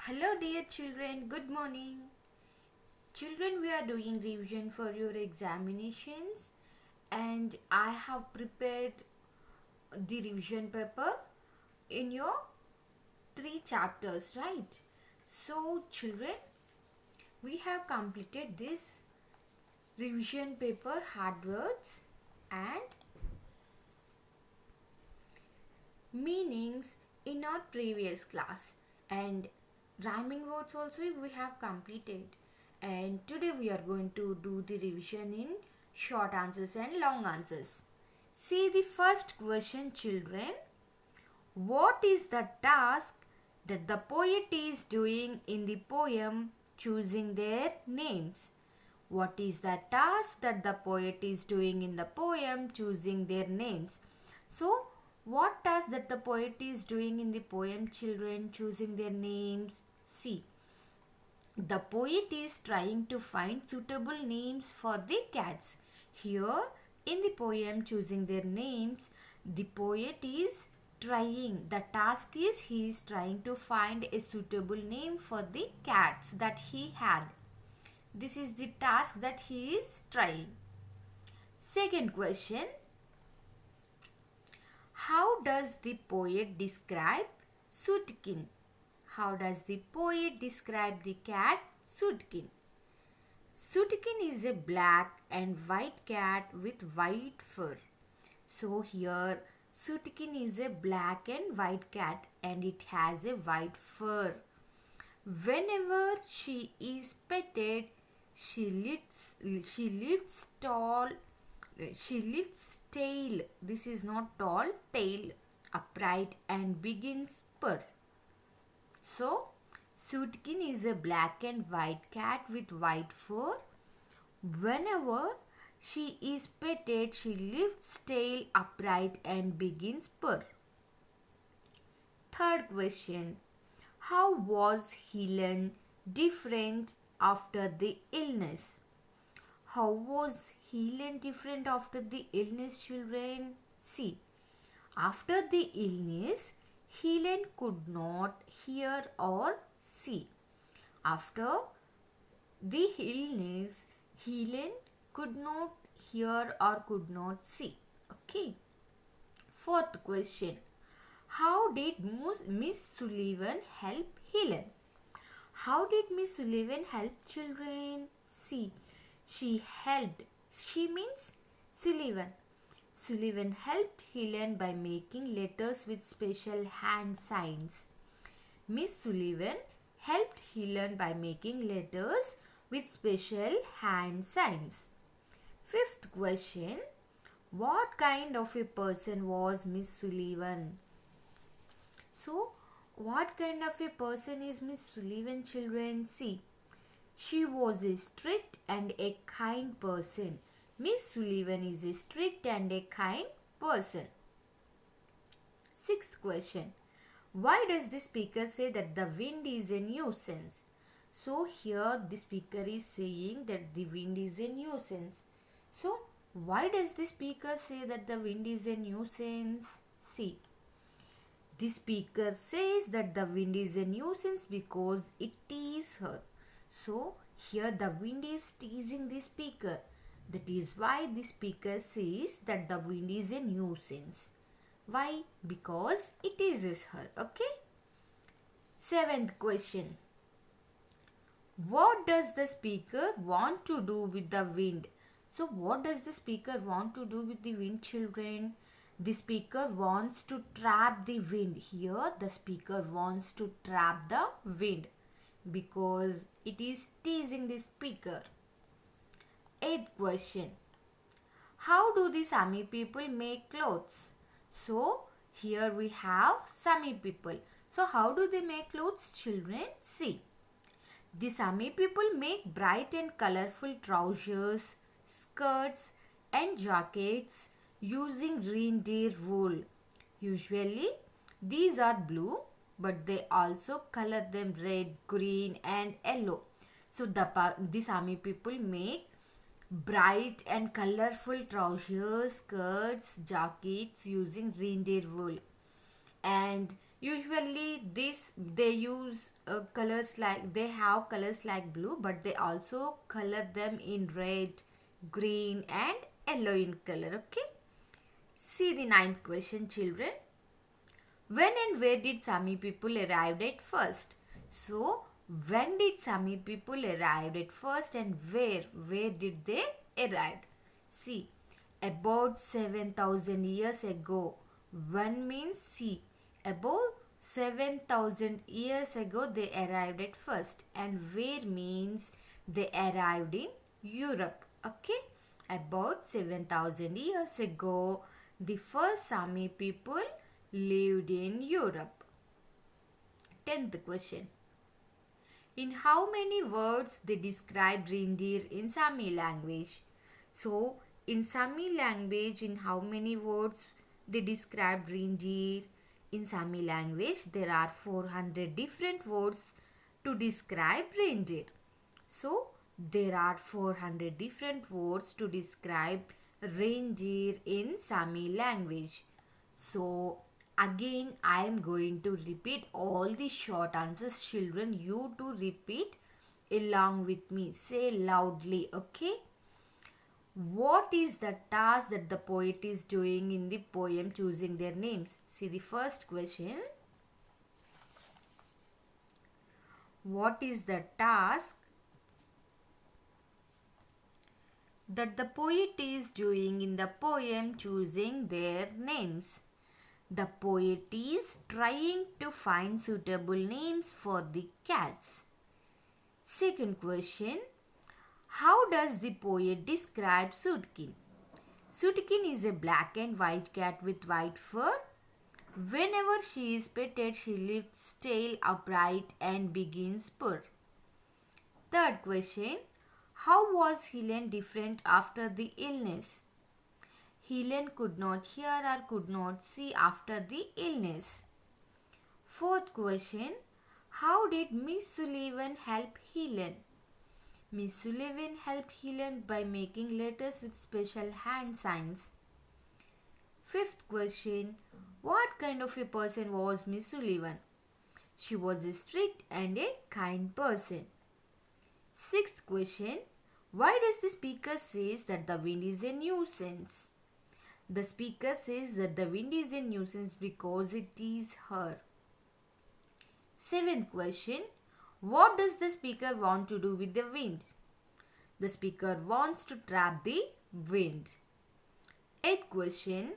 Hello dear children, good morning. Children, we are doing revision for your examinations and I have prepared the revision paper in your 3 chapters, right? So children, we have completed this revision paper hard words and meanings in our previous class, and rhyming words also we have completed, and today we are going to do the revision in short answers and long answers. See the first question, children. What is the task that the poet is doing in the poem choosing their names? What is the task that the poet is doing in the poem choosing their names? So, what task that the poet is doing in the poem, children, choosing their names? See, the poet is trying to find suitable names for the cats. Here, in the poem choosing their names, the poet is trying, the task is he is trying to find a suitable name for the cats that he had. This is the task that he is trying. Second question. How does the poet describe Sutkin? How does the poet describe the cat Sutkin? Sutkin is a black and white cat with white fur. So here Sutkin is a black and white cat and it has a white fur. Whenever she is petted, she lifts tail. This is not tall, tail upright and begins purr. So, Sutkin is a black and white cat with white fur. Whenever she is petted, she lifts tail upright and begins purr. Third question. How was Helen different after the illness? How was Helen different after the illness, children? See, after the illness, Helen could not hear or see. After the illness, Helen could not hear or could not see. Okay. Fourth question. How did Miss Sullivan help Helen? How did Miss Sullivan help, children? See, she helped. She means Sullivan. Sullivan helped Helen by making letters with special hand signs. Miss Sullivan helped Helen by making letters with special hand signs. Fifth question. What kind of a person was Miss Sullivan? So, what kind of a person is Miss Sullivan, children? See, she was a strict and a kind person. Miss Sullivan is a strict and a kind person. Sixth question. Why does the speaker say that the wind is a nuisance? So here the speaker is saying that the wind is a nuisance. So why does the speaker say that the wind is a nuisance? See, the speaker says that the wind is a nuisance because it teases her. So here the wind is teasing the speaker. That is why the speaker says that the wind is a nuisance. Why? Because it teases her. Okay. Seventh question. What does the speaker want to do with the wind? So what does the speaker want to do with the wind, children? The speaker wants to trap the wind. Here the speaker wants to trap the wind because it is teasing the speaker. Eighth question. How do the Sami people make clothes? So here we have Sami people. So how do they make clothes, children? See. The Sami people make bright and colorful trousers, skirts and jackets using reindeer wool. Usually these are blue, but they also color them red, green and yellow. So the Sami people make bright and colorful trousers, skirts, jackets using reindeer wool. And Usually this they use colors like they have colors like blue, but they also color them in red, green and yellow in color. Okay. See the ninth question, children. When and where did Sami people arrive at first? So when did Sami people arrive at first and where did they arrive? See, about 7,000 years ago. When means see, about 7,000 years ago they arrived at first, and where means they arrived in Europe. Okay, about 7,000 years ago the first Sami people lived in Europe. 10th question. In how many words they describe reindeer in Sami language? So in Sami language, in how many words they describe reindeer? In Sami language there are 400 different words to describe reindeer. So there are 400 different words to describe reindeer in Sami language. So again I am going to repeat all the short answers, children. You to repeat along with me. Say loudly, okay? What is the task that the poet is doing in the poem choosing their names? See the first question. What is the task that the poet is doing in the poem choosing their names? The poet is trying to find suitable names for the cats. Second question. How does the poet describe Sutkin? Sutkin is a black and white cat with white fur. Whenever she is petted, she lifts tail upright and begins purr. Third question. How was Helen different after the illness? Helen could not hear or could not see after the illness. Fourth question. How did Miss Sullivan help Helen? Miss Sullivan helped Helen by making letters with special hand signs. Fifth question. What kind of a person was Miss Sullivan? She was a strict and a kind person. Sixth question. Why does the speaker says that the wind is a nuisance? The speaker says that the wind is a nuisance because it is her. Seventh question. What does the speaker want to do with the wind? The speaker wants to trap the wind. Eighth question.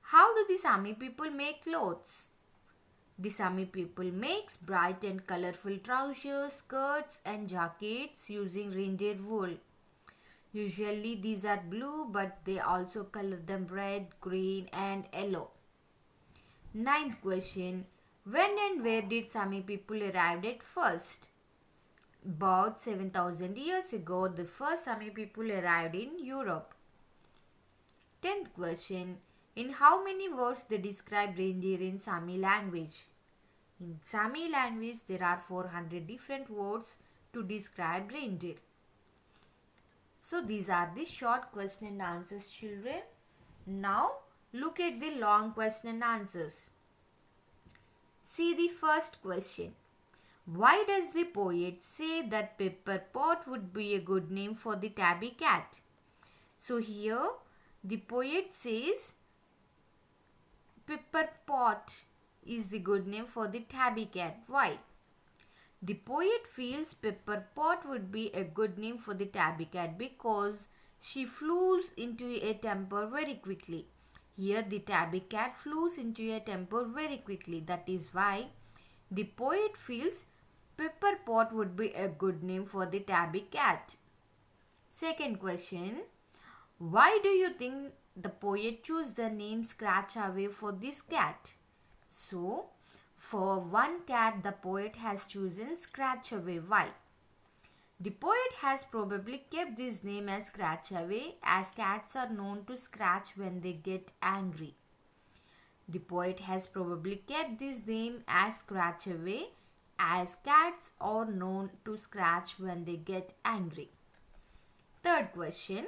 How do the Sami people make clothes? The Sami people makes bright and colorful trousers, skirts and jackets using reindeer wool. Usually these are blue, but they also color them red, green and yellow. Ninth question. When and where did Sami people arrive at first? About 7,000 years ago, the first Sami people arrived in Europe. 10th question. In how many words they describe reindeer in Sami language? In Sami language, there are 400 different words to describe reindeer. So these are the short question and answers, children. Now look at the long question and answers. See the first question. Why does the poet say that Pepper Pot would be a good name for the tabby cat? So here the poet says Pepper Pot is the good name for the tabby cat. Why? The poet feels Pepper Pot would be a good name for the tabby cat because she flews into a temper very quickly. Here the tabby cat flews into a temper very quickly. That is why the poet feels Pepper Pot would be a good name for the tabby cat. Second question. Why do you think the poet chose the name Scratch Away for this cat? So, for one cat the poet has chosen Scratch Away. Why? The poet has probably kept this name as Scratch Away as cats are known to scratch when they get angry. The poet has probably kept this name as Scratch Away as cats are known to scratch when they get angry. Third question.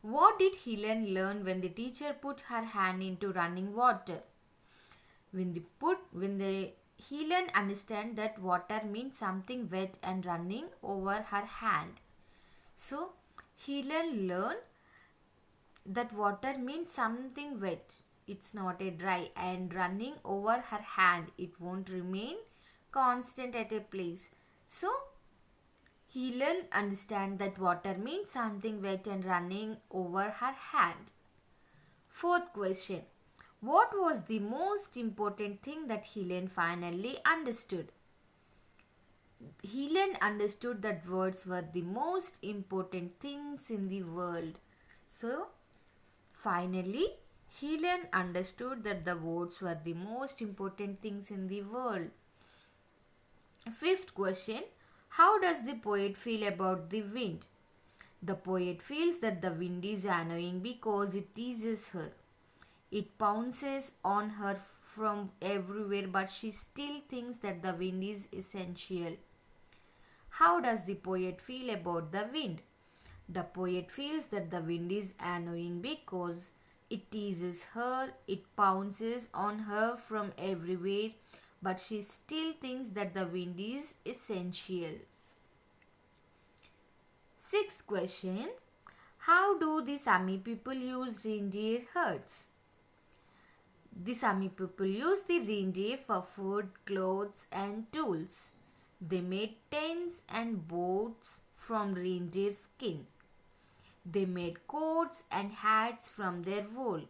What did Helen learn when the teacher put her hand into running water? When Helen understand that water means something wet and running over her hand. So Helen learned that water means something wet. It's not a dry and running over her hand. It won't remain constant at a place. So Helen understand that water means something wet and running over her hand. Fourth question. What was the most important thing that Helen finally understood? Helen understood that words were the most important things in the world. So, finally, Helen understood that the words were the most important things in the world. Fifth question. How does the poet feel about the wind? The poet feels that the wind is annoying because it teases her. It pounces on her from everywhere, but she still thinks that the wind is essential. How does the poet feel about the wind? The poet feels that the wind is annoying because it teases her, it pounces on her from everywhere, but she still thinks that the wind is essential. Sixth question. How do the Sami people use reindeer herds? The Sami people use the reindeer for food, clothes and tools. They made tents and boats from reindeer skin. They made coats and hats from their wool.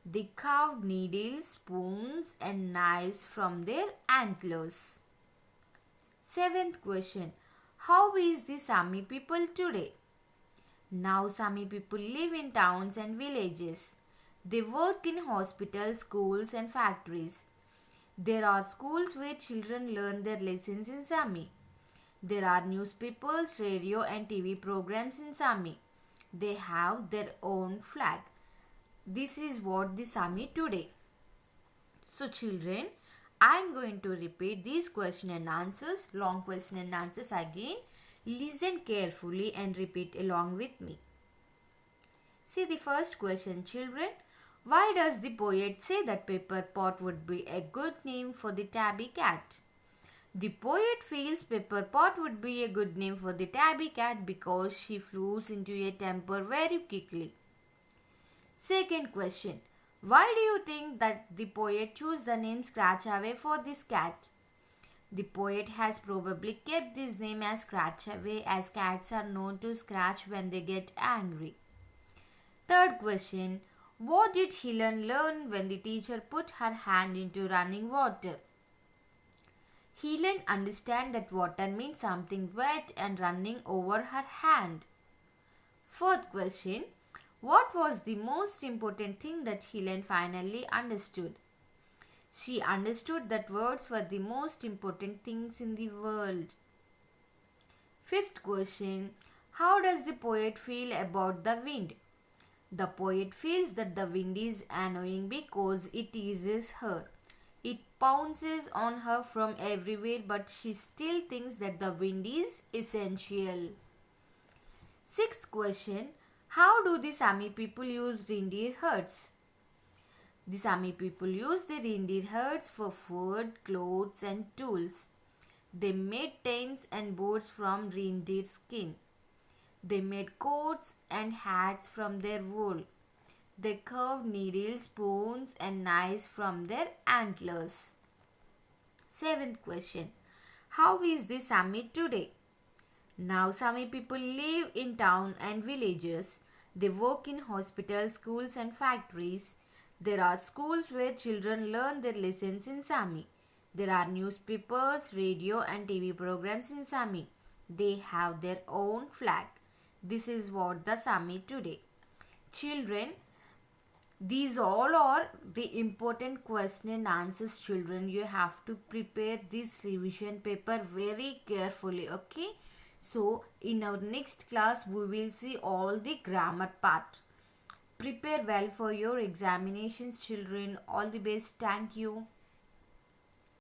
They carved needles, spoons and knives from their antlers. Seventh question. How is the Sami people today? Now Sami people live in towns and villages. They work in hospitals, schools and factories. There are schools where children learn their lessons in Sami. There are newspapers, radio and TV programs in Sami. They have their own flag. This is what the Sami today. So children, I am going to repeat these question and answers, long question and answers again. Listen carefully and repeat along with me. See the first question, children. Why does the poet say that Pepper Pot would be a good name for the tabby cat? The poet feels Pepper Pot would be a good name for the tabby cat because she flews into a temper very quickly. Second question. Why do you think that the poet chose the name Scratchaway for this cat? The poet has probably kept this name as Scratchaway as cats are known to scratch when they get angry. Third question. What did Helen learn when the teacher put her hand into running water? Helen understand that water means something wet and running over her hand. Fourth question. What was the most important thing that Helen finally understood? She understood that words were the most important things in the world. Fifth question. How does the poet feel about the wind? The poet feels that the wind is annoying because it teases her. It pounces on her from everywhere, but she still thinks that the wind is essential. Sixth question. How do the Sami people use reindeer herds? The Sami people use the reindeer herds for food, clothes and tools. They made tents and boats from reindeer skin. They made coats and hats from their wool. They carved needles, spoons and knives from their antlers. Seventh question. How is the Sami today? Now Sami people live in town and villages. They work in hospitals, schools and factories. There are schools where children learn their lessons in Sami. There are newspapers, radio and TV programs in Sami. They have their own flag. This is what the Sami today. Children, these all are the important question and answers, children. You have to prepare this revision paper very carefully, okay? So, in our next class, we will see all the grammar part. Prepare well for your examinations, children. All the best. Thank you.